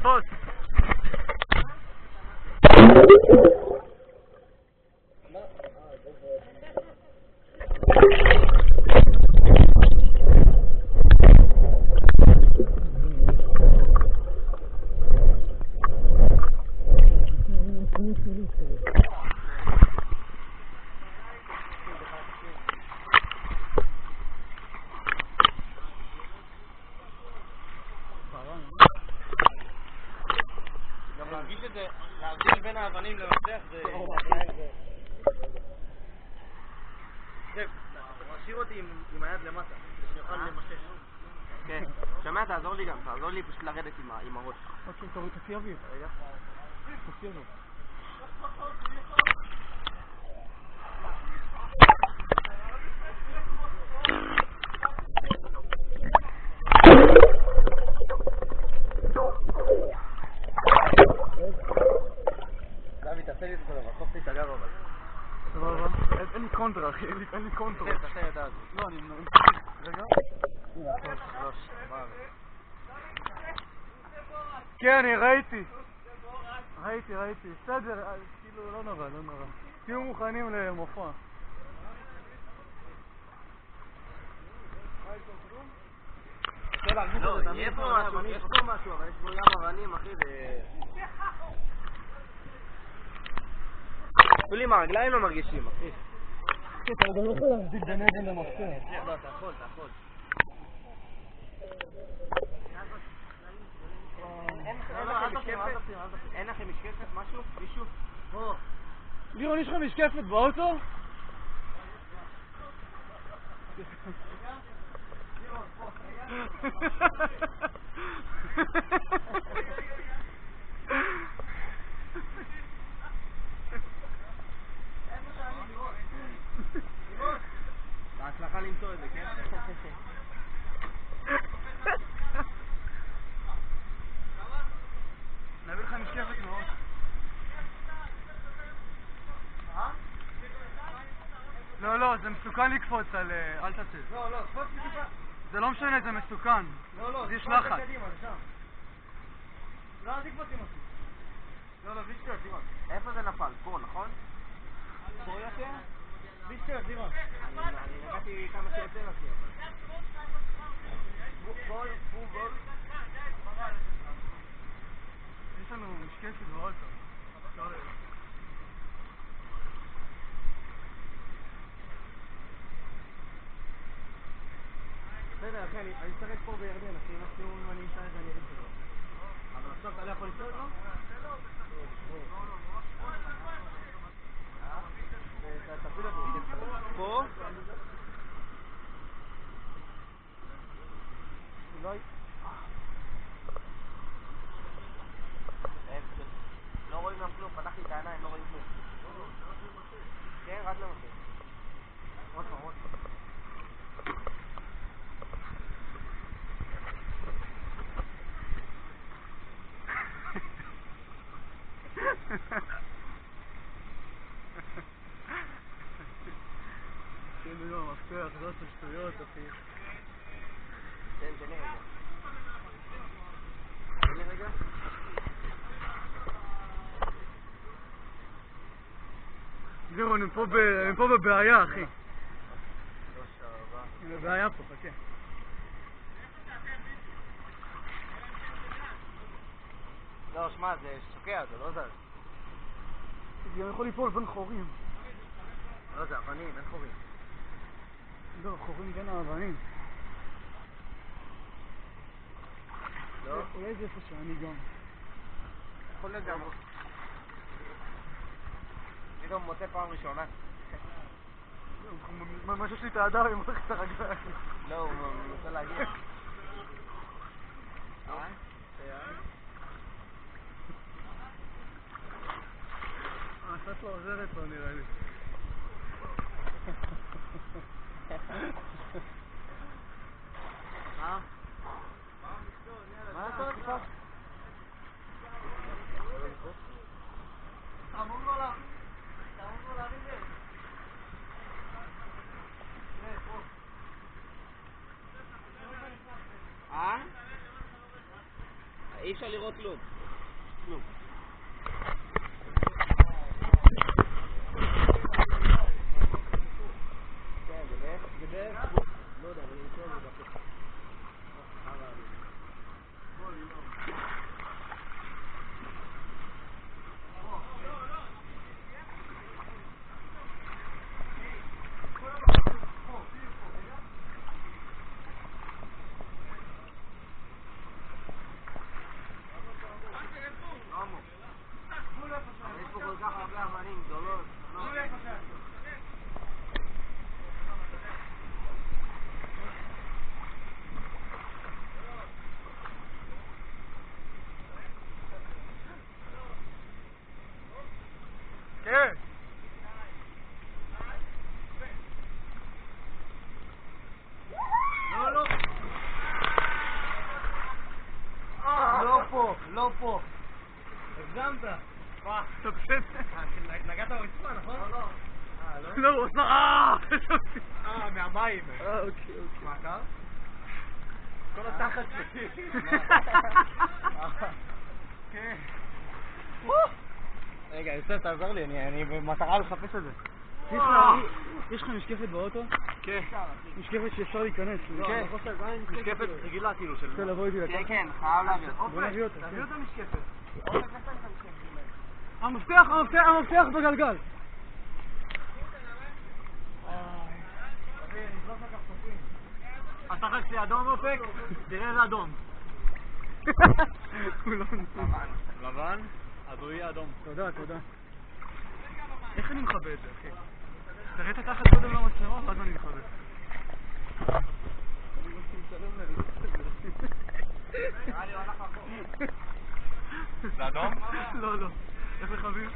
תפוס. גם להרגיש את זה, להרגיש בין האבנים למפתח זה... משאיר אותי עם היד למטה, שאני אוכל למשש. כן, שומע, תעזור לי גם, תעזור לי פשוט לרדת עם הראש. אוקיי, תוריד את הסיאבית. רגע. תוציא אותו. דוד, תעשה לי את זה, בסוף לי את הגב אבל. סבבה. אין לי קונטרה, אחי, אין לי קונטרה. תעשה לי את זה. לא, אני... רגע. כן, אני ראיתי. ראיתי. בסדר, כאילו, לא נורא. תהיו מוכנים למופע. לא, יש פה משהו, אבל יש פה גם אבנים, אחי, אפילו עם הרגליים לא מרגישים, אחי. אתה גם לא יכול להחזיק בין אבן למפתח. לא, אתה יכול. אין לכם משקפת, משהו? מישהו? לירון, יש לך משקפת באוטו? בהצלחה למצוא את זה, כן? נביא לך משקפת מאוד. לא, זה מסוכן לקפוץ על... אל תצא. לא, קפוץ מטיפה. זה לא משנה, זה מסוכן. לא, יש לחץ. קדימה, זה שם. לא, אל תקפוץ עם אותי. לא, בלי שטויות, לירון. איפה זה נפל? פה, נכון? פה יותר? בלי שטויות, לירון. אני נגעתי כמה שיותר, אחי. בול. יש לנו משקפת באוטו. בסדר, אחי, אני אשחק פה בירדן, אחי, אם אני אמצא את זה אני אגיד שלא. אבל עכשיו אתה לא יכול לשאול, לא? תפיל אותי. פה? אולי... לא רואים גם כלום, פתחתי את העיניים, לא רואים כלום. כן, רק למחיר. עוד פעם. כאילו לא, מפתח, זאת השטויות, אחי. תן לי רגע. לירון, הם פה בבעיה, אחי. הם בבעיה פה, חכה. לא, שמע, זה שוקע, זה לא זז. זה גם יכול ליפול בין חורים. לא, זה אבנים, אין חורים. לא, חורים בין האבנים. לא? אולי זה איפה שאני גם. יכול להיות גם. אני גם מוצא פעם ראשונה. מה שיש לי את האדם עם מוצא את הרגליים. לא, הוא רוצה להגיע. קצת לא עוזרת פה נראה לי. מה לעשות? אמור לו להביא זה. אי אפשר לראות כלום. כלום. כן, זה בערך... לא יודע, אני אמצא את זה דווקא. יש פה כל כך הרבה אבנים גדולות. כן. לא, לא. לא פה, לא פה. הגזמת. מה? אתה בסדר? נגעת ברצפה, נכון? לא, לא. לא, הוא עושה... מהמים. אוקיי. מה קר? כל התחת שלי. כן. רגע, יוסף, תעזור לי, אני במטרה לחפש את זה. יש לך משקפת באוטו? כן. משקפת שאפשר להיכנס. כן. משקפת רגילה כאילו של... רוצה לבוא איתי לקחת? כן, כן, חייב להביא. בוא נביא אותה. תביא אותה משקפת. המפתח בגלגל. השחק שלי אדום אופק, תראה איזה אדום. לבן, אז הוא יהיה אדום. תודה. איך אני מכבה את זה, אחי? תראה את התחת קודם למצלמה, ואז אני מכבה. נראה לי הולך לחור. זה אדום? לא. איך מכבים?